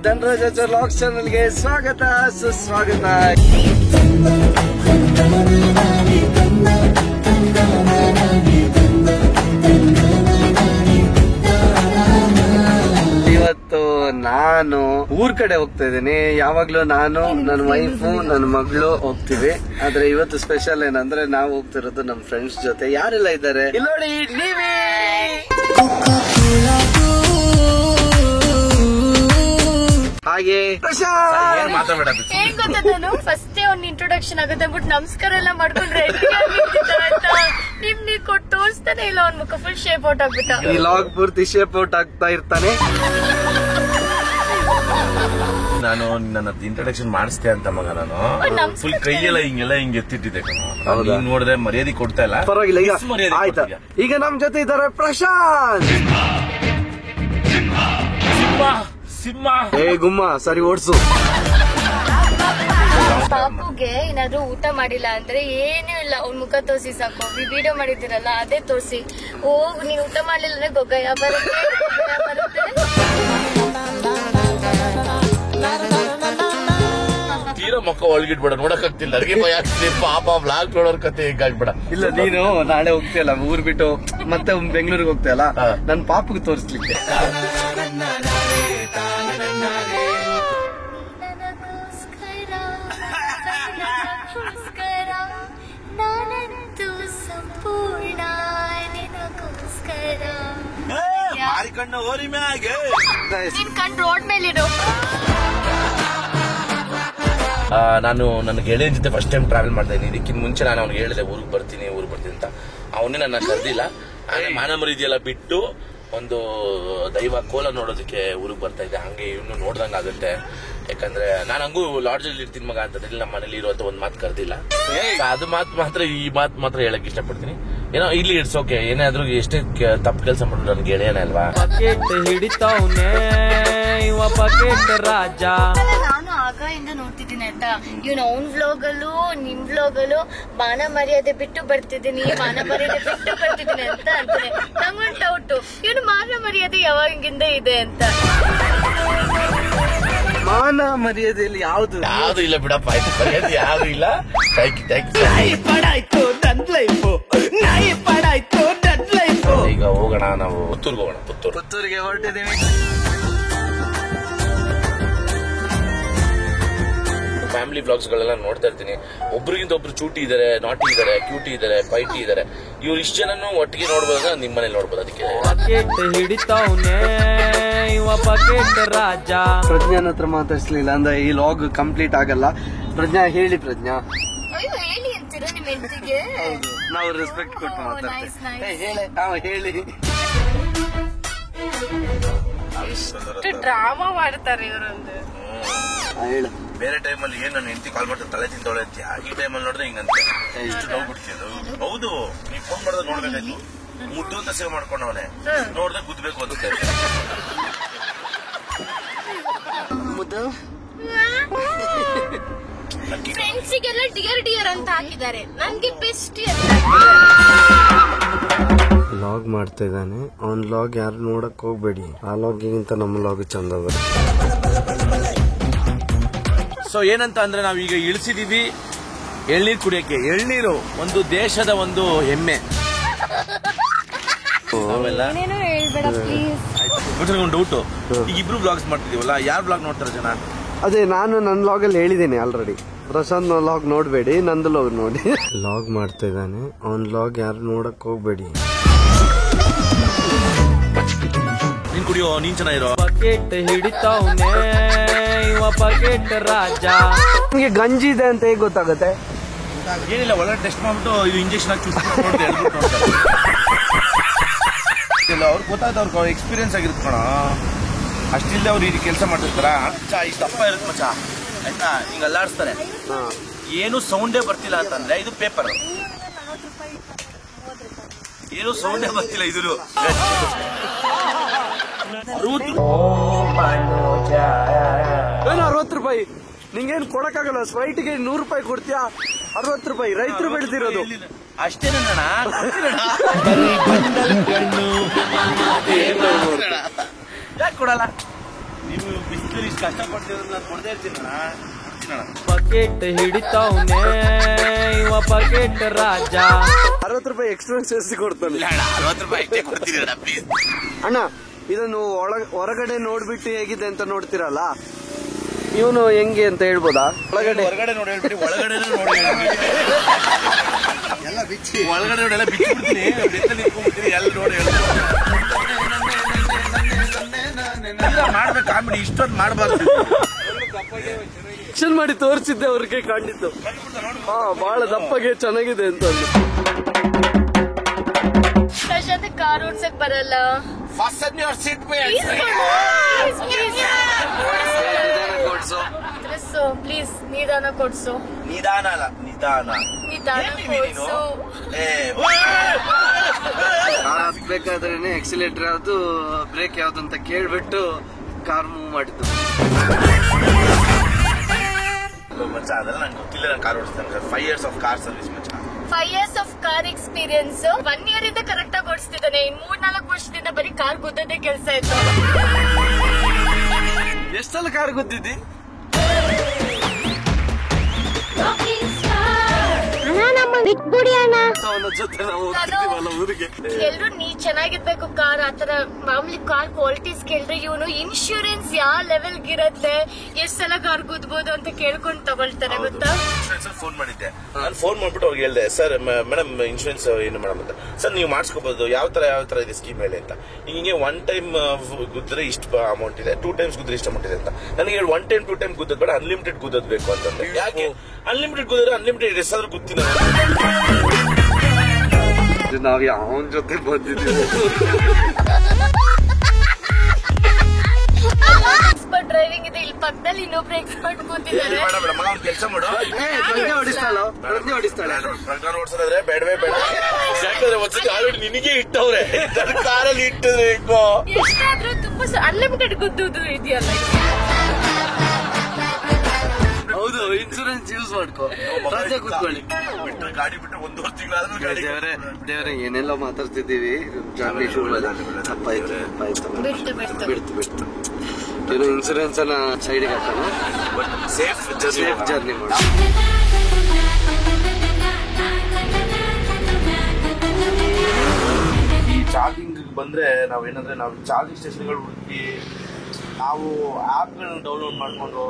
Dhanraj vlogs ಚಾನಲ್ಗೆ ಸ್ವಾಗತ ಸುಸ್ವಾಗತ. ಇವತ್ತು ನಾನು ಊರ್ ಕಡೆ ಹೋಗ್ತಾ ಇದ್ದೀನಿ. ಯಾವಾಗ್ಲೂ ನಾನು, ನನ್ನ ವೈಫು, ನನ್ನ ಮಗಳು ಹೋಗ್ತೀವಿ. ಆದ್ರೆ ಇವತ್ತು ಸ್ಪೆಷಲ್ ಏನಂದ್ರೆ ನಾವು ಹೋಗ್ತಿರೋದು ನಮ್ ಫ್ರೆಂಡ್ಸ್ ಜೊತೆ. ಯಾರೆಲ್ಲ ಇದ್ದಾರೆ ಇಲ್ಲಿ ನೋಡಿ, ನೀವೇ. ಹಾಗೆ ಏನ್ ಗೊತ್ತಾ, ನಾನು ಫಸ್ಟ್ ಒಂದು ಇಂಟ್ರೊಡಕ್ಷನ್ ಆಗುತ್ತೆ ಅಂದ್ಬಿಟ್ಟು ನಮಸ್ಕಾರ ಎಲ್ಲ ಮಾಡ್ಕೊಂಡು ರೆಡಿ ನೀವ್ ಕೊಟ್ಟು ತೋರಿಸ್ತಾನೆ ಇಲ್ಲ. ಅವ್ನ ಮುಖ ಫುಲ್ ಶೇಪ್ ಔಟ್ ಆಗ್ಬಿಟ್ಟ. ಈ ಲಾಗ್ ಪೂರ್ತಿ ಶೇಪ್ ಔಟ್ ಆಗ್ತಾ ಇರ್ತಾನೆ. ನಾನು ನನ್ನ ಇಂಟ್ರೊಡಕ್ಷನ್ ಮಾಡಿಸ್ತೆ ಅಂತ ಮಗ. ನಾನು ಫುಲ್ ಕೈಯೆಲ್ಲ ಹಿಂಗೆ ಎತ್ತಿಟ್ಟಿದ್ದೆ. ನೀನ್ ನೋಡಿದ್ರೆ ಮರ್ಯಾದೆ ಕೊಡ್ತಾ ಇಲ್ಲ. ಪರವಾಗಿಲ್ಲ, ಈಗ ಆಯ್ತಾ. ಈಗ ನಮ್ ಜೊತೆ ಇದ್ದಾರೆ ಪ್ರಶಾಂತ್. ಸಿಂಹ ಏ ಗುಮ್ಮ, ಸರಿ ಓಡ್ಸು. ಪಾಪುಗೆ ಏನಾದ್ರು ಊಟ ಮಾಡಿಲ್ಲ ಅಂದ್ರೆ ಏನೂ ಇಲ್ಲ, ಅವ್ನ ಮುಖ ತೋರಿಸಿ ಸಾಕು. ವಿಡಿಯೋ ಮಾಡಿದ್ದೀರಲ್ಲ ಅದೇ ತೋರಿಸಿ. ನೀವ್ ಊಟ ಮಾಡ್ಲಿಲ್ಲ ಅಂದ್ರೆ ಗೊಗ್ಗಯ್ಯ ಬರುತ್ತೆ. ತೀರಾ ಮಕ್ಕ ಒಳಗಿಡ್ಬೇಡ, ನೋಡಕ್ ಆಗ್ತಿಲ್ಲ. ಅಡ್ಗೆ ಭಯ ಆಗ್ತಿದೆ ಪಾಪ. ಬ್ಲಾಗ್ ನೋಡೋರ್ ಕತೆ ಹೇಗಾಗ್ಬೇಡ. ಇಲ್ಲ, ನೀನು ನಾಳೆ ಹೋಗ್ತೀಯಲ್ಲ ಊರ್ ಬಿಟ್ಟು, ಮತ್ತೆ ಬೆಂಗಳೂರಿಗೆ ಹೋಗ್ತೀಯಲ್ಲ, ನನ್ ಪಾಪಗೆ ತೋರಿಸ್ಲಿಕ್ಕೆ. ರೋಡ್ ಮೇಲಿಡು. ನಾನು ನನ್ನ ಗೆಳೆಯನ ಜೊತೆ ಫಸ್ಟ್ ಟೈಮ್ ಟ್ರಾವೆಲ್ ಮಾಡ್ತಾ ಇದ್ದೀನಿ. ಇದಕ್ಕಿಂತ ಮುಂಚೆ ನಾನು ಅವ್ನಿಗೆ ಹೇಳಿದೆ ಊರಿಗೆ ಬರ್ತೀನಿ ಅಂತ. ಅವನೇ ನನ್ನ ಕರೆದಿಲ್ಲ. ಮಾನ ಮರ್ಯಾದೆಲ್ಲ ಬಿಟ್ಟು ಒಂದು ದೈವ ಕೋಲ ನೋಡೋದಕ್ಕೆ ಊರಿಗೆ ಬರ್ತಾ ಇದ್ದೆ. ಹಂಗೆ ಇವನು ನೋಡ್ದಂಗ ಆಗುತ್ತೆ. ಯಾಕಂದ್ರೆ ನಾನು ಹಂಗೂ ಲಾಡ್ಜ್ ಅಲ್ಲಿ ಇರ್ತೀನಿ ಮಗ ಅಂತ ನಮ್ಮ ಮನೇಲಿ ಇರುವಂತ ಒಂದ್ ಮಾತು ಕರೆದಿಲ್ಲ. ಅದು ಈ ಮಾತು ಮಾತ್ರ ಹೇಳಕ್ ಇಷ್ಟಪಡ್ತೀನಿ. ಏನೋ ಇಲ್ಲಿ ಇಟ್ಸ್ ಓಕೆ. ಏನಾದ್ರೂ ಎಷ್ಟೇ ತಪ್ಪು ಕೆಲಸ ಮಾಡಿದ್ರು ನನ್ ಗೆಳೆಯನ ಅಲ್ವಾ. ನಾನು ಆಗ ನೋಡ್ತಿದ್ದೀನಿ ಆಯ್ತಾ, ಇವ್ನು ಅವ್ನ್ ವ್ಲಾಗಲ್ಲೂ ನಿಮ್ ವ್ಲಾಗಲ್ಲೂ ಮಾನ ಮರ್ಯಾದೆ ಬಿಟ್ಟು ಬರ್ತಿದ್ದೀನಿ, ಮಾನ ಮರ್ಯಾದೆ ಬಿಟ್ಟು ಬರ್ತಿದ್ದೀನಿ ಅಂತ ಅಂತಾನೆ. ನಂಗೊಂದು ಡೌಟು, ಇವನು ಮಾನ ಮರ್ಯಾದೆ ಯಾವಾಗಿಂದ ಇದೆ ಅಂತ. ಮಾನ ಮರ್ಯಾದೆಯಲ್ಲಿ ಯಾವ್ದು ಇಲ್ಲ ಬಿಡಪ್ಪ. ಆಯ್ತು, ಮರ್ಯಾದೆ ಯಾವ್ದು ಇಲ್ಲ. ಈಗ ಹೋಗೋಣ, ನಾವು ಪುತ್ತೂರ್ಗೆ ಹೋಗೋಣ. ಪುತ್ತೂರಿಗೆ ಹೊರಟಿದ್ದೀವಿ. ಫ್ಯಾಮಿಲಿ ಬ್ಲಾಗ್ಸ್ ಗಳೆಲ್ಲ ನೋಡ್ತಾ ಇರ್ತೀನಿ. ಒಬ್ರಿಗಿಂತ ಒಬ್ರು ಚೂಟಿ ಇದಾರೆ, ನಾಟಿ ಇದಾರೆ, ಕ್ಯೂಟಿ ಇದಾರೆ, ಪೈಟಿ ಇದಾರೆ. ಇವ್ರು ಇಷ್ಟು ಜನನು ಒಟ್ಟಿಗೆ ನೋಡ್ಬೋದ, ನಿಮ್ ಮನೇಲಿ ನೋಡ್ಬೋದು. ಅದಕ್ಕೆ ಪ್ರಜ್ಞಾನ ಹತ್ರ ಮಾತಾಡ್ಸ್ಲಿಲ್ಲ ಅಂದ್ರೆ ಈ ಲಾಗ್ ಕಂಪ್ಲೀಟ್ ಆಗಲ್ಲ. ಪ್ರಜ್ಞಾ ಹೇಳಿ. ಪ್ರಜ್ಞಾ ಹೇಳಿ ಅಂತೀರಾ ನಿಮ್ ಹೆಂಡತಿಗೆ? ನಾವು ರೆಸ್ಪೆಕ್ಟ್ ಕೊಟ್ಟು ಮಾತಾಡ್ತೀವಿ. ಹೇಳಿ. ಡ್ರಾಮಾ ಮಾಡ್ತಾರೆ ಇವರೊಂದು. ಹೇಳು. ಬೇರೆ ಟೈಮಲ್ಲಿ ಏನ್ ನನ್ನ ಹೆಂಡತಿ ಕಾಲ್ ಮಾಡ್ತಾರೆ ತಲೆ ತಿಂತೋಳೆ ಅಂತೀಯ. ಈ ಟೈಮಲ್ಲಿ ನೋಡಿದ್ರೆ ಹಿಂಗಂತ ಇಷ್ಟು ನೋವು ಬಿಡ್ತೀಯದು. ಹೌದು, ನೀವ್ ಫೋನ್ ಮಾಡಿದ್ರೆ ನೋಡ್ಬೇಕಾಯ್ತು. ಮುದ್ದು ಅಂತ ಸೇವ್ ಮಾಡ್ಕೊಂಡವನೆ, ನೋಡಿದ್ರೆ ಗುದ್ಬೇಕು ಅಂತ. ಮುದ್ದು ಫ್ರೆಂಡ್ಸಿಗೆಲ್ಲ ಡಿಯರ್ ಅಂತ ಹಾಕಿದ್ದಾರೆ, ನನ್ಗೆ ಬೆಸ್ಟ್ ಲಾಗ್ ಮಾಡ್ತಾ ಇದ್ದಾನೆ. ಅವ್ನ್ ಲಾಗ್ ಯಾರು ನೋಡಕ್ ಹೋಗ್ಬೇಡಿ. ಆ ಲಾಗಿಗಿಂತ ನಮ್ಮ ಲಾಗ್ ಚಂದ ಬರುತ್ತೆ. ಸೊ ಏನಂತ ಅಂದ್ರೆ ನಾವೀಗ ಇಳಿಸಿದೀವಿ ಎಳ್ನೀರು ಕುಡಿಯಕ್ಕೆ. ಎಳ್ನೀರು ಒಂದು ದೇಶದ ಒಂದು ಹೆಮ್ಮೆ. ಒಂದು ಡೌಟು, ಈಗ ಇಬ್ರು ಬ್ಲಾಗ್ಸ್ ಮಾಡ್ತಿದೀವಲ್ಲ, ಯಾರು ಬ್ಲಾಗ್ ನೋಡ್ತಾರೆ ಜನ? ಅದೇ ನಾನು ನನ್ನ ಲಾಗ್ ಅಲ್ಲಿ ಹೇಳಿದ್ದೀನಿ ಆಲ್ರೆಡಿ. ಪ್ರಶಾಂತ್ ಲಾಗ್ ನೋಡ್ಬೇಡಿ, ನಂದು ಲಾಗ್ ನೋಡಿ. ಲಾಗ್ ಮಾಡ್ತಾ ಇದ್ದಾನೆ. ಅವ್ನ್ ಲಾಗ್ ಯಾರು ನೋಡಕ್ ಹೋಗ್ಬೇಡಿ. ನೀನ್ ಕುಡಿಯೋ, ನೀನ್ ಚೆನ್ನಾಗಿರೋ. ಬಕೆಟ್ ಹಿಡಿತಾವ್ನೆ ಇವ ಬಕೆಟ್ ರಾಜ. ನಿಮ್ಗೆ ಗಂಜಿ ಇದೆ ಅಂತ ಹೇಗೆ ಗೊತ್ತಾಗುತ್ತೆ? ಏನಿಲ್ಲ, ಒಳ್ಳೆ ಟೆಸ್ಟ್ ಮಾಡ್ಬಿಟ್ಟು ಇದು ಇಂಜೆಕ್ಷನ್ ಹಾಕಿ ಅವ್ರಿಗೆ ಗೊತ್ತಾಯ್ತು. ಅವ್ರಿಗೆ ಎಕ್ಸ್ಪೀರಿಯನ್ಸ್ ಆಗಿರುತ್ತೆ ಕಣ. ಅಷ್ಟಿಲ್ಲದೆ ಅವ್ರು ಈ ಕೆಲಸ ಮಾಡ್ತಿರ್ತಾರ. ಇಷ್ಟು ದಪ್ಪ ಇರುತ್ತೆ ಮಚ್ಚ, ಆಯ್ತಾ? ಹಿಂಗ ಅಲ್ಲಾಡಿಸ್ತಾರೆ, ಏನು ಸೌಂಡೇ ಬರ್ತಿಲ್ಲ ಅಂತಂದ್ರೆ ಇದು ಪೇಪರ್. ಏನು ಸೌಂಡೇ ಬರ್ತಿಲ್ಲ ಇದು 60 ರೂಪಾಯಿ. ನಿಂಗೇನು ಕೊಡಕ್ಕಾಗಲ್ಲ. ಸ್ಪ್ರೈಟ್ಗೆ 100 ರೂಪಾಯಿ ಕೊಡ್ತೀಯಾ? 60 ರೂಪಾಯಿ ರೈತರು ಬೆಳೆದಿರೋದು. ಅಷ್ಟೇನಣ್ಣ. ಯಾಕೆ ಕೊಡಲ್ಲ? ನೀವು ಬಿಸಿಲು ಇವ್ರು ಇಷ್ಟು ಕಷ್ಟಪಡ್ತಿರೋದು ನಾನು ಕೊಡದೇ ಇರ್ತೀನಿ ಬಕೆಟ್ ಹಿಡಿತಾವ್ನೆ ಇವ ಬಕೆಟ್ ರಾಜ. 60 ರೂಪಾಯಿ ಎಕ್ಸ್ಪೆನ್ಸಸ್ ಕೊಡ್ತಾನೆ. 60 ರೂಪಾಯಿ ಎಷ್ಟೇ ಕೊಡ್ತೀನಿ ಪ್ಲೀಸ್ ಅಣ್ಣ. ಇದನ್ನು ಹೊರಗಡೆ ನೋಡ್ಬಿಟ್ಟು ಹೇಗಿದೆ ಅಂತ ನೋಡ್ತಿರಲ್ಲ, ಇವನು ಹೆಂಗೆ ಅಂತ ಹೇಳ್ಬೋದಾ? ಹೊರಗಡೆ ನೋಡಿ ಹೇಳ್ಬಿಡಿ, ಒಳಗಡೆ ನೋಡಿ ಎಲ್ಲ ಬಿಚ್ಚಿ, ಒಳಗಡೆ ನೋಡಿ ಎಲ್ಲ ಬಿಚ್ಚಿಬಿಡ್ತೀನಿ, ನಿಂತ್ಕೊಂಡ್ಬಿಡ್ತೀನಿ, ಎಲ್ಲ ನೋಡಿ ಮಾಡ್ಬೇಕು. ಕಾಮಿಡಿ ಇಷ್ಟೊಂದು ಮಾಡಬಾರ್ದು. ಆಕ್ಷನ್ ಮಾಡಿ ತೋರಿಸಿದ್ದೆ ಅವ್ರಿಗೆ ಕಂಡಿತ್ತು. ಬಹಳ ದಪ್ಪಗೆ ಚೆನ್ನಾಗಿದೆ ಅಂತ. ಪ್ರಶಾಂತ್ ಕಾರ್ ಓಡ್ಸಕ್ ಬರಲ್ಲ. ಪ್ಲೀಸ್ ನಿಧಾನ ಕೊಡ್ಸು. ನಿಧಾನ ಅಲ್ಲ, ನಿಧಾನ ಕೊಡ್ಸು. ಬೇಕಾದ್ರೇನೆ ಎಕ್ಸಿಲೇಟರ್ ಯಾವ್ದು ಬ್ರೇಕ್ ಯಾವ್ದು ಅಂತ ಕೇಳ್ಬಿಟ್ಟು ಕಾರ್ ಮೂವ್ ಮಾಡಿದ್ದು. ಮಚ್ಚ ಅದೆಲ್ಲ ನಂಗೆ ಗೊತ್ತಿಲ್ಲ. ನಾನು car ಓಡಿಸ್ತೇನೆ. 5 years of car service ಮಚ್ಚ. 5 years of car experience. 1 year ಇಂದ ಕರೆಕ್ಟ್ ಆಗಿ ಓಡಿಸ್ತಿದ್ದಾನೆ. ಇನ್ 3-4 ವರ್ಷದಿಂದ ಬರೀ ಕಾರ್ ಗುದ್ದದೇ ಕೆಲಸ ಇತ್ತು. ಎಷ್ಟೆಲ್ಲ ಕಾರ್ ಗುದ್ದಿದ್ದಿ? ಎಲ್ರು ನೀ ಚೆನ್ನಾಗಿರ್ಬೇಕು ಕಾರ್, ಆತರ ಮಾಮೂಲಿ ಕಾರ್ ಕ್ವಾಲಿಟೀಸ್ ಕೇಳಿದ್ರೆ ಇವನು ಇನ್ಶೂರೆನ್ಸ್ ಯಾವ ಲೆವೆಲ್ ಇರತ್ತೆ, ಎಷ್ಟ್ ಸಲ ಕಾರ್ ಗುದ್ಬೋದು ಅಂತ ಕೇಳ್ಕೊಂಡು ತಗೊಳ್ತಾನೆ ಗೊತ್ತಾ. ಫೋನ್ ಮಾಡಿದ್ದೆ. ನಾನು ಫೋನ್ ಮಾಡ್ಬಿಟ್ಟು ಅವ್ರಿಗೆ ಹೇಳಿದೆ, ಸರ್ ಮೇಡಮ್ ಇನ್ಶೂರೆನ್ಸ್ ಏನು ಮೇಡಮ್ ಅಂತ. ಸರ್ ನೀವು ಮಾಡಿಸ್ಕೋಬಹುದು, ಯಾವ ತರ ಇದೆ ಸ್ಕೀಮ್ ಹೇಳಿ ಅಂತ. ಹಿಂಗೆ 1 time ಗುದ್ದರೆ ಇಷ್ಟು ಅಮೌಂಟ್ ಇದೆ, 2 times ಗುದ್ರೆ ಇಷ್ಟು ಅಮೌಂಟ್ ಇದೆ ಅಂತ. ನನಗೆ 1 time 2 time ಗುದ್ದದ್ ಬೇಡ, ಅನ್ಲಿಮಿಟೆಡ್ ಗುದ್ದದ್ ಬೇಕು ಅಂತಂದ್ರೆ. ಯಾಕೆ ಅನ್ಲಿಮಿಟೆಡ್ ಗುದ್ದರೆ ಅನ್ಲಿಮಿಟೆಡ್ ಎಷ್ಟಾದ್ರೂ ಗುತ್ತೀನಿ. ನಾವ್ ಯಾವನ್ ಜೊತೆ ಬಂದಿದ್ದೀವಿ. ಎಕ್ಸ್ಪರ್ಟ್ ಡ್ರೈವಿಂಗ್ ಇದೆ, ಇಲ್ಲಿ ಪಕ್ಕದಲ್ಲಿ ಇನ್ನೊಬ್ರು ಎಕ್ಸ್ಪರ್ಟ್ ಕೂತಿದ್ದಾರೆ. ಕೆಲಸ ಮಾಡು, ಹೊಡಿಸ್ತಾಳೆ. ಪ್ರಕಾರ ಓಡಿಸೋದ್ರೆ ಬೇಡವೇ ಬೇಡ. ಯಾಕಂದ್ರೆ ಒಂದ್ಸತಿ ಆಲ್ರೆಡಿ ನಿನಗೆ ಇಟ್ಟವ್ರೆ, ಕಾರಲ್ಲಿ ಇಟ್ಟಿದ್ರೆ ಎಷ್ಟಾದ್ರೂ ತುಂಬಾ ಅನ್ಲಿಮಿಟೆಡ್ ಗುದ್ದುದು ಇದೆಯಲ್ಲ. ಹೌದು, ಇನ್ಸೂರೆನ್ಸ್ ಯೂಸ್ ಮಾಡ್ಕೋ, ರಜೆ ಕೂತ್ಕೊಳ್ಳಿ. ಗಾಡಿ ಬಿಟ್ಟು 1.5 ತಿಂಗಳಾದ್ರೂ ಗಾಡಿ. ದೇವರೇ ಏನೆಲ್ಲ ಮಾತಾಡ್ತಿದ್ದೀವಿ. ಜಾನ್ವಿ ತಪ್ಪಾಯ್ತು. ಬಿಡ್ತು ಏನು ಇನ್ಸೂರೆನ್ಸ್ ಅನ್ನ ಸೈಡ್ಗೆ ಹಾಕೋಣ. ಸೇಫ್ ಜರ್ನಿ ಮಾಡಿ. ಈ ಚಾರ್ಜಿಂಗ್ ಬಂದ್ರೆ ನಾವೇನಂದ್ರೆ ನಾವು ಚಾರ್ಜಿಂಗ್ ಸ್ಟೇಷನ್ಗಳು ಹುಡುಕಿ ನಾವು ಆಪ್ಗಳನ್ನ ಡೌನ್ಲೋಡ್ ಮಾಡ್ಕೊಂಡು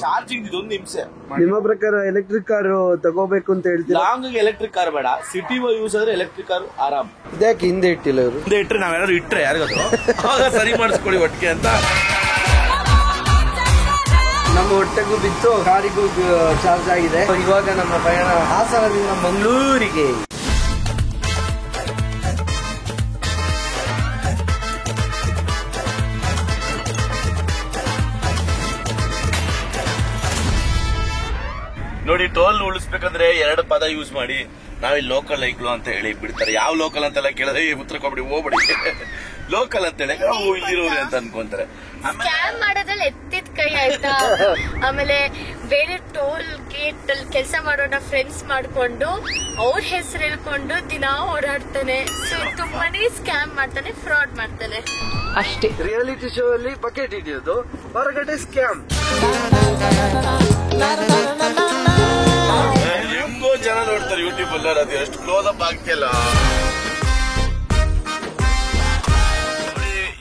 ಚಾರ್ಜಿಂಗ್ ಇದೊಂದು ಹಿಂಸೆ. ನಿಮ್ಮ ಪ್ರಕಾರ ಎಲೆಕ್ಟ್ರಿಕ್ ಕಾರ್ ತಗೋಬೇಕು ಅಂತ ಹೇಳ್ತೀರಾ? ಲಾಂಗ್ ಎಲೆಕ್ಟ್ರಿಕ್ ಕಾರ್ ಬೇಡ, ಸಿಟಿ ಯೂಸ್ ಆದ್ರೆ ಎಲೆಕ್ಟ್ರಿಕ್ ಕಾರ್ ಆರಾಮ್. ಇದ್ಯಾಕೆ ಹಿಂದೆ ಇಟ್ಟಿಲ್ಲ ಇವರು? ಹಿಂದೆ ಇಟ್ರೆ ನಾವೇನಾದ್ರು ಇಟ್ರೆ ಯಾರಿಗಾದ್ರು ಆಗ ಸರಿ ಮಾಡಿಸ್ಕೊಳ್ಳಿ ಒಟ್ಟಿಗೆ ಅಂತ. ನಮ್ಮ ಹೊಟ್ಟೆಗೂ ಬಿತ್ತು, ಕಾರಿಗೂ ಚಾರ್ಜ್ ಆಗಿದೆ. ಇವಾಗ ನಮ್ಮ ಪಯಣ ಹಾಸನದಿಂದ ಮಂಗಳೂರಿಗೆ. ನೋಡಿ, ಟೋಲ್ ಉಳಿಸ್ಬೇಕಂದ್ರೆ 2 ಪದ ಯೂಸ್ ಮಾಡಿ. ನಾವಿಲ್ಲಿ ಲೋಕಲ್ ಲೈಕ್ಲು ಅಂತ ಹೇಳಿ ಬಿಡ್ತಾರೆ. ಯಾವ ಲೋಕಲ್ ಅಂತೆಲ್ಲ ಕೇಳಿದ್ರೆ ಉತ್ತರ ಕೊಬಿಡಿ, ಹೋಗ್ಬಿಡಿ. ಲೋಕಲ್ ಅಂತ ಹೇಳಿ ನಾವು ಇಲ್ಲಿರೋರು ಅಂತ ಅನ್ಕೊಂತಾರೆ. ಸ್ಕ್ಯಾಮ್ ಮಾಡೋದ್ರಲ್ಲಿ ಎತ್ತಿದ ಕೈ ಆಯ್ತಾ. ಆಮೇಲೆ ಬೇರೆ ಟೋಲ್ ಗೇಟ್ ಅಲ್ಲಿ ಕೆಲಸ ಮಾಡೋಣ ಫ್ರೆಂಡ್ಸ್ ಮಾಡ್ಕೊಂಡು ಅವ್ರ ಹೆಸರು ಹೇಳ್ಕೊಂಡು ದಿನ ಓಡಾಡ್ತಾನೆ. ಸೊ ತುಂಬಾನೇ ಸ್ಕ್ಯಾಮ್ ಮಾಡ್ತಾನೆ, ಫ್ರಾಡ್ ಮಾಡ್ತಾನೆ ಅಷ್ಟೇ. ರಿಯಾಲಿಟಿ ಶೋ ಅಲ್ಲಿ ಬಕೆಟ್ ಹಿಡಿಯೋದು, ಹೊರಗಡೆ ಸ್ಕ್ಯಾಮ್. ಹೆಂಗೋ ಜನ ನೋಡ್ತಾರೆ ಯೂಟ್ಯೂಬ್ ಅಲ್ಲಿ, ಅದು ಎಷ್ಟು ಕ್ಲೋಸ್ ಅಪ್ ಆಗ್ತಿಲ್ಲ.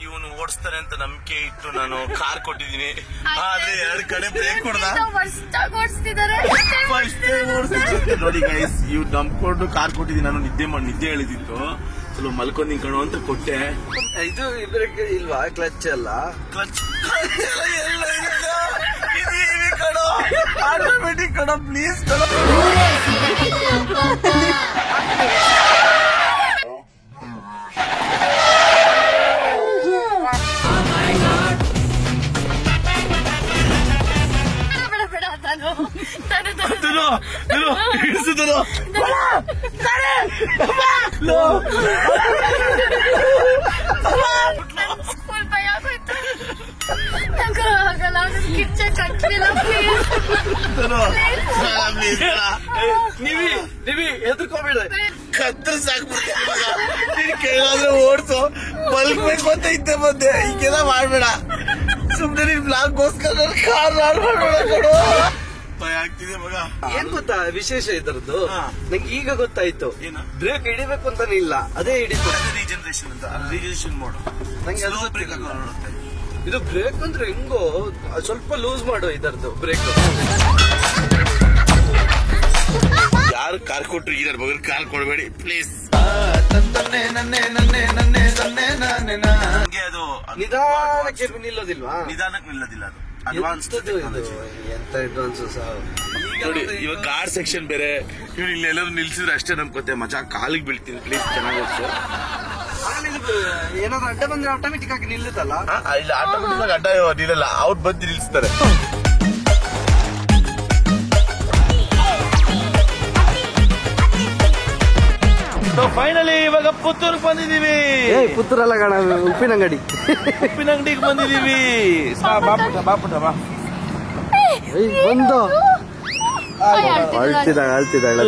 ಇವನು ಓಡಿಸ್ತಾರೆ ಅಂತ ನಂಬಿಕೆ ಇಟ್ಟು ನಾನು ಕಾರ್ ಕೊಟ್ಟಿದ್ದೀನಿ, ಆದ್ರೆ 2 ಕಡೆ ಬ್ರೇಕ್ ಕೊಡ್ದ. ನೋಡಿ ಗೈಸ್, ಇವ್ ನಂಬ್ಕೊಂಡು ಕಾರ್ ಕೊಟ್ಟಿದ್ದೀನಿ. ನಾನು ನಿದ್ದೆ ಹೇಳಿದಿತ್ತು, ಸ್ವಲ್ಪ ಮಲ್ಕೊಂಡ್ ನಿಂಕಣು ಅಂತ ಕೊಟ್ಟೆ. ಇದು ಇಬ್ಬರಿಗೆ ಇಲ್ವಾ ಕ್ಲಚ್ ಅಲ್ಲ? ಕ್ಲಚ್ ಕಣೋ, ಆಟೋಮೆಟಿಕ್ ಕಣೋ, ಪ್ಲೀಸ್ ಕಣೋ. ಫುಲ್ ಭಯ ಆಗೋಯ್ತು. ಆಗಲ್ಲ, ಕಿಚ್ಚ ಕಟ್ಟಿಲ್ಲ. ನೀವಿ ಎದ್ರಕೋಬೇಡ, ಕತ್ರ ಸಾಕ್ಬಿಟ್ಟು ಕೇಳಾದ್ರೆ ಓಡ್ಸು. ಮಲ್ಬೇಕು ಅಂತ ಇದ್ದೆ ಬಂದೆ, ಹಿಂಗೆಲ್ಲ ಮಾಡ್ಬೇಡ. ಸುಮ್ನೆ ನೀನ್ ಬ್ಲಾಗ್ಗೋಸ್ಕರ ಕಾರ್ ಕೊಡು. ಭಯ ಆಗ್ತಿದೆ ಮಗ. ಏನ್ ಗೊತ್ತಾ ವಿಶೇಷ ಇದ್ರದ್ದು? ನಂಗೆ ಈಗ ಗೊತ್ತಾಯ್ತು. ಬ್ರೇಕ್ ಹಿಡಿಬೇಕು ಅಂತಾನೆ ಇಲ್ಲ, ಅದೇ ಹಿಡಿತು. ರೀಜನರೇಷನ್ ಅಂತ, ರೀಜನರೇಷನ್ ಮೋಡ್. ನಂಗೆ ಅದು ಬ್ರೇಕ್ ಇದು ಬ್ರೇಕ್ ಅಂದ್ರೆ ಹೆಂಗೋ ಸ್ವಲ್ಪ ಲೂಸ್ ಮಾಡು ಇದರದ್ದು ಬ್ರೇಕ್. ಯಾರು ಕಾರ್ ಕೊಟ್ರು ಈ ಮಗ ಕಾರ್ ಕೊಡಬೇಡಿ ಪ್ಲೀಸ್. ಅದು ನಿಧಾನಕ್ಕೆ ನಿಲ್ಲೋದಿಲ್ವಾ? ನಿಧಾನಕ್ಕೆ ನಿಲ್ಲೋದಿಲ್ಲ, ಅದು ಅಡ್ವಾನ್ಸ್ ಎಂತ ಅಡ್ವಾನ್ಸ್ ನೋಡಿ. ಇವಾಗ ಕಾರ್ ಸೆಕ್ಷನ್ ಬೇರೆ, ಇವ್ರು ಇಲ್ಲಿ ಎಲ್ಲರೂ ನಿಲ್ಸಿದ್ರೆ ಅಷ್ಟೇ ನಮ್ಕೋತೆ ಮಜಾ. ಕಾಲಿಗೆ ಬೀಳ್ತೀನಿ ಪ್ಲೀಸ್, ಚೆನ್ನಾಗಿ ಏನಾದ್ರು ಅಡ್ಡ ಬಂದ್ರೆ ಆಟೋಮೆಟಿಕ್ ಆಗಿ ನಿಲ್ಲುತ್ತಲ್ಲ. ಇಲ್ಲ ಆಟೋಮೆಟಿಕ್ ಅಡ್ಡ ನಿಲ್ಲಲ್ಲ, ಔಟ್ ಬಂದು ನಿಲ್ಸ್ತಾರೆ. ಫೈನಲಿ ಇವಾಗ ಪುತ್ತೂರ್ಗೆ ಬಂದಿದೀವಿ. ಪುತ್ತೂರಲ್ಲ ಕಣ, ಉಪ್ಪಿನಂಗಡಿ. ಉಪ್ಪಿನಂಗಡಿಗೆ ಬಂದಿದೀವಿ. ಬಾಪುಟ ಬಾ ಬಂದು ಅಳ್ತಿದ್ದಾಳೆ.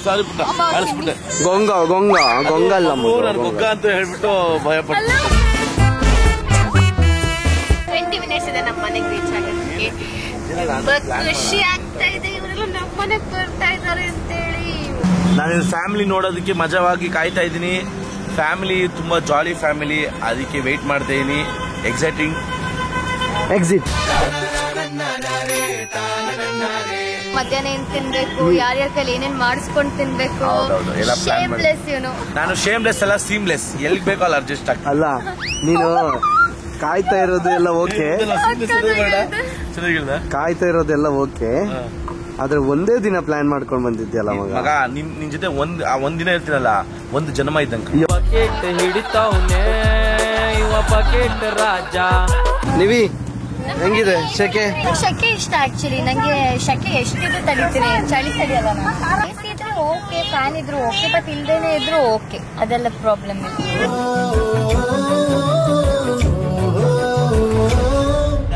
ಸಾರಿ ಪುಟ್ಟ, ಅಳಿಸ್ಬಿಟ್ಟೆ. ಗೊಂಗ ಅಲ್ಲ ಗೊಗ್ಗ ಅಂತ ಹೇಳ್ಬಿಟ್ಟು ಭಯ ಪಟ್ಟ. 20 ಮಿನಿಟ್ಸ್ ಇದೆ ನಮ್ಮ ಮನೆಗೆ ರೀಚ್ ಆಗೋದಕ್ಕೆ. ಖುಷಿ ಆಗ್ತಾ ಇದೆ, ಇವರೆಲ್ಲ ನಮ್ಮ ಮನೆಗೆ ಬರ್ತಾ ಇದ್ದಾರೆ ಅಂತೇಳಿ. ನಾನು ಫ್ಯಾಮಿಲಿ ನೋಡೋದಕ್ಕೆ ಮಜವಾಗಿ ಕಾಯ್ತಾ ಇದ್ದೀನಿ. ಫ್ಯಾಮಿಲಿ ತುಂಬಾ ಜಾಲಿ ಫ್ಯಾಮಿಲಿ, ಅದಕ್ಕೆ ವೇಟ್ ಮಾಡ್ತಾ ಇದೀನಿ. Exciting exit. ಮಧ್ಯಾಹ್ನ ಏನ್ ತಿನ್ಬೇಕು, ಯಾರ್ಯಾರ ಕೈಲಿ ಏನೇನ್ ಮಾಡಿಸ್ಕೊಂಡ್ ತಿನ್ಬೇಕು. ಶೇಮ್ಲೆಸ್ ಇವನು. ನಾನು ಶೇಮ್ಲೆಸ್ ಅಲ್ಲ, ಸೀಮ್ಲೆಸ್. ಎಲ್ಲಿಗೆ ಬೇಕೋ ಅಲ್ಲಿ ಅಡ್ಜಸ್ಟ್ ಆಗ್ತದೆ. ಅಲ್ಲ ನೀನು ಕಾಯ್ತಾ ಇರೋದು ಎಲ್ಲ ಓಕೆ, ಕಾಯ್ತಾ ಇರೋದೆಲ್ಲ ಓಕೆ, ಆದ್ರೆ ಒಂದೇ ದಿನ ಪ್ಲಾನ್ ಮಾಡ್ಕೊಂಡ್ ಬಂದಿದ್ಯಲ್ಲ ಮಗ. ನಿನ್ ಜೊತೆ ಒಂದ್ ದಿನ ಇರ್ತೀನಲ್ಲ, ಒಂದು ಜನ್ಮ ಇದ್ದಂಗೆ. ಬಕೆಟ್ ಹಿಡಿತಾವ್ನೆ ಇವ ಬಕೆಟ್ ರಾಜ. ನೀವಿ ಹೆಂಗಿದೆ ಶೆಕೆ? ಶೆಕೆ ಇಷ್ಟ ಆಕ್ಚುಲಿ. ನಂಗೆ ಶೆಕೆ ಎಷ್ಟಿದ್ರು ತಡಿತೀನಿ, ಚಳಿ ತಡಿಯಲ್ಲ. AC ಇದ್ರೆ ಓಕೆ, ಫ್ಯಾನ್ ಇದ್ರು ಓಕೆ, ಬಟ್ ಇಲ್ದೇನೆ ಇದ್ರು ಓಕೆ, ಅದೆಲ್ಲ ಪ್ರಾಬ್ಲಮ್ ಇಲ್ಲ.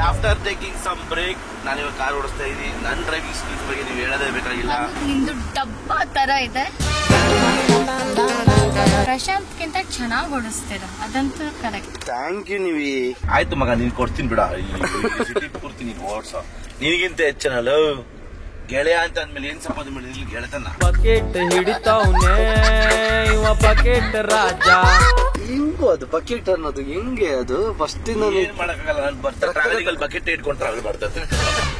ಆಫ್ಟರ್ ಟೇಕಿಂಗ್ ಸಮ್ ಬ್ರೇಕ್ ನಾನು ಇವಾಗ ಕಾರ್ ಓಡಿಸ್ತಾ ಇದ್ದೀನಿ. ನನ್ನ ಡ್ರೈವಿಂಗ್ ಸ್ಕಿಲ್ಸ್ ಬಗ್ಗೆ ನೀವು ಹೇಳೋದೇ ಬೇಕಾಗಿಲ್ಲ. ನಿಂದು ಡಬ್ಬಾ ತರ ಇದೆ. ಪ್ರಶಾಂತ್ಗಿಂತ ಚೆನ್ನಾಗಿ ಓಡಿಸ್ತೀರ, ಅದಂತೂ ಕರೆಕ್ಟ್. Thank you ನೀವಿ. ಆಯ್ತು ಮಗ, ನೀನ್ ಕೊಡ್ತೀನಿ ಬಿಡ, ಸಿಟಿ ಪೂರ್ತಿ ನೀನು ಓಡ್ಸ. ನಿನಗಿಂತ ಹೆಚ್ಚನಲ್ಲ ಗೆಳೆಯ ಅಂತ ಅಂದ್ಮೇಲೆ ಏನ್ ಸಂಪಾದನೆ ಮಾಡಿದ್ರಿ ಗೆಳೆತನ. ಬಕೆಟ್ ಹಿಡಿತಾವ್ನೆ ಇವ ಬಕೆಟ್ ರಾಜ. ಹೆಂಗು ಅದು ಬಕೆಟ್ ಅನ್ನೋದು ಹೆಂಗೆ? ಅದು ಫಸ್ಟ್ ಏನ್ ಮಾಡಕ್ಕಾಗಲ್ಲ. ನಾನು ಬರ್ತಾ ಟ್ರಾವೆಲಿಂಗ್ ಬಕೆಟ್ ಇಟ್ಕೊಂಡು ಟ್ರಾವೆಲ್ ಮಾಡ್ತಾರೆ.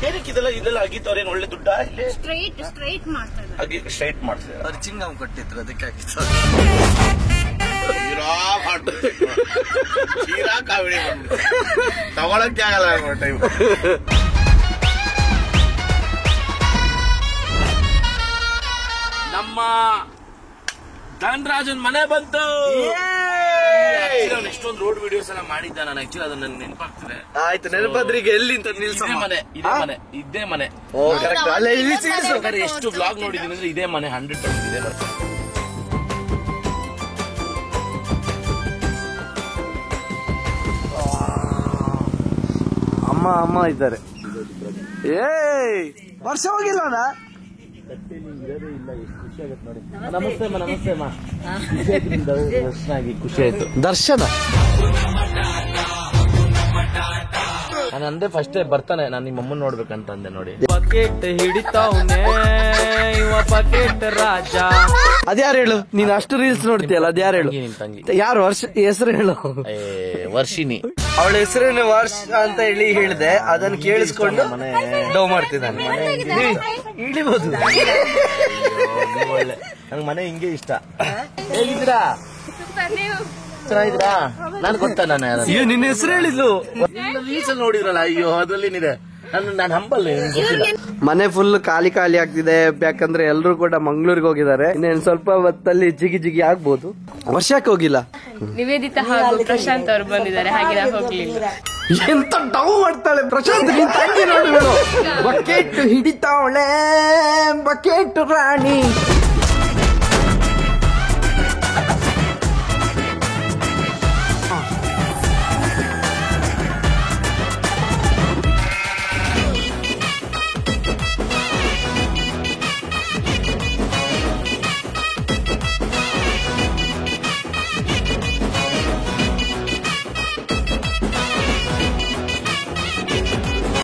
ಏನಕ್ಕೆ ಇದೆಲ್ಲ ಆಗಿತ್ತು? ಏನ್ ಒಳ್ಳೆ ದುಡ್ಡ ಇಲ್ಲಿ ಸ್ಟ್ರೈಟ್ ಮಾಡ್ತಾರೆ, ಸ್ಟ್ರೈಟ್ ಮಾಡ್ತಾರೆ. ಅವ್ರು ಚಿಂಗಮ್ ಕೊಟ್ಟಿದ್ರು, ಅದಕ್ಕೆ ಆಗಿತ್ತು. ಕಾಮಿಡಿ ತಗೊಳಕ್ಕೆ ಆಗಲ್ಲ ಟೈಮ್. ನಮ್ಮ ಧನ್ರಾಜನ್ ಮನೆ ಬಂತು. ಎಷ್ಟೊಂದು ರೋಡ್ ವಿಡಿಯೋಸ್ ಎಲ್ಲ ಮಾಡಿದ್ದ ನಾನು. ಆಕ್ಚುಲಿ ಅದನ್ನ ನೆನಪಾಗ್ತಿದೆ. ಆಯ್ತು, ನೆನಪಾದ್ರಿಗೆ ಎಲ್ಲಿ ಅಂತ ಇದೇ ಮನೆ. ಎಷ್ಟು ಬ್ಲಾಗ್ ನೋಡಿದೀನಿ ಅಂದ್ರೆ ಇದೇ ಮನೆ. 100% ಇದೇ ಬರ್ತದೆ. ಅಮ್ಮ ಇದ್ದಾರೆ. ವರ್ಷ ಹೋಗಿಲ್ಲ ನಮಸ್ತೆ ಖುಷಿ ಆಯ್ತು. ದರ್ಶನ ನಾನು ಅಂದೆ ಫಸ್ಟ್ ಬರ್ತಾನೆ, ನಾನು ನಿಮ್ಮ ಅಮ್ಮನ್ ನೋಡ್ಬೇಕಂತ ಅಂದೆ. ನೋಡಿ ಬಕೆಟ್ ಹಿಡಿತಾವ್ನೆ ಇವ ಬಕೆಟ್ ರಾಜ. ಅದ್ಯಾರು ಹೇಳು? ನೀನ್ ಅಷ್ಟು ರೀಲ್ಸ್ ನೋಡ್ತೀಯಲ್ಲ, ಅದ್ಯಾರು ಹೇಳು? ನಿಮ್ ತಂಗಿ ಯಾರು? ವರ್ಷ ಹೆಸರು ಹೇಳು. ವರ್ಷಿನಿ. ಅವಳ ಹೆಸರೇನು ವರ್ಷ ಅಂತ ಹೇಳಿ ಹೇಳಿದೆ, ಅದನ್ನ ಕೇಳಿಸ್ಕೊಂಡು ಡವ್ ಮಾಡ್ತಿದ್ದಾನೆ. ಇಳಿಬಹುದು. ಒಳ್ಳೆ ನಂಗೆ ಮನೆ ಹಿಂಗೆ ಇಷ್ಟ. ಹೇಗಿದ್ದೀರಾ? ಚೆನ್ನಾಗಿದ್ದೀರಾ? ನಾನು ಗೊತ್ತಾ ನಾನು ಅಯ್ಯೋ ನಿನ್ನ ಹೆಸರು ಹೇಳಿದ್ಲು. ರೀಲ್ಸ್ ನೋಡಿದ್ರಲ್ಲ, ಅಯ್ಯೋ ಅದ್ರಲ್ಲಿ ಏನಿದೆ. ನಾನು ಹಂಬಲ್. ಮನೆ ಫುಲ್ ಖಾಲಿ ಆಗ್ತಿದೆ, ಯಾಕಂದ್ರೆ ಎಲ್ರು ಕೂಡ ಮಂಗ್ಳೂರಿಗೆ ಹೋಗಿದ್ದಾರೆ. ಇನ್ನೇನು ಸ್ವಲ್ಪ ಹೊತ್ತಲ್ಲಿ ಜಿಗಿ ಆಗ್ಬೋದು. ವರ್ಷಕ್ಕೆ ಹೋಗಿಲ್ಲ. ನಿವೇದಿತಾ ಹಾಗೂ ಪ್ರಶಾಂತ್ ಅವರು ಬಂದಿದ್ದಾರೆ, ಹಾಗೆ ನಾವು ಹೋಗ್ಲಿಲ್ಲ. ಎಂತ ಡೌ ಮಾಡ್ತಾಳೆ ಪ್ರಶಾಂತ್. ನಿನ್ ತಂಗಿ ನೋಡಿ, ಬಕೆಟ್ ಹಿಡಿತಾವಳೆ ಬಕೆಟ್ ರಾಣಿ.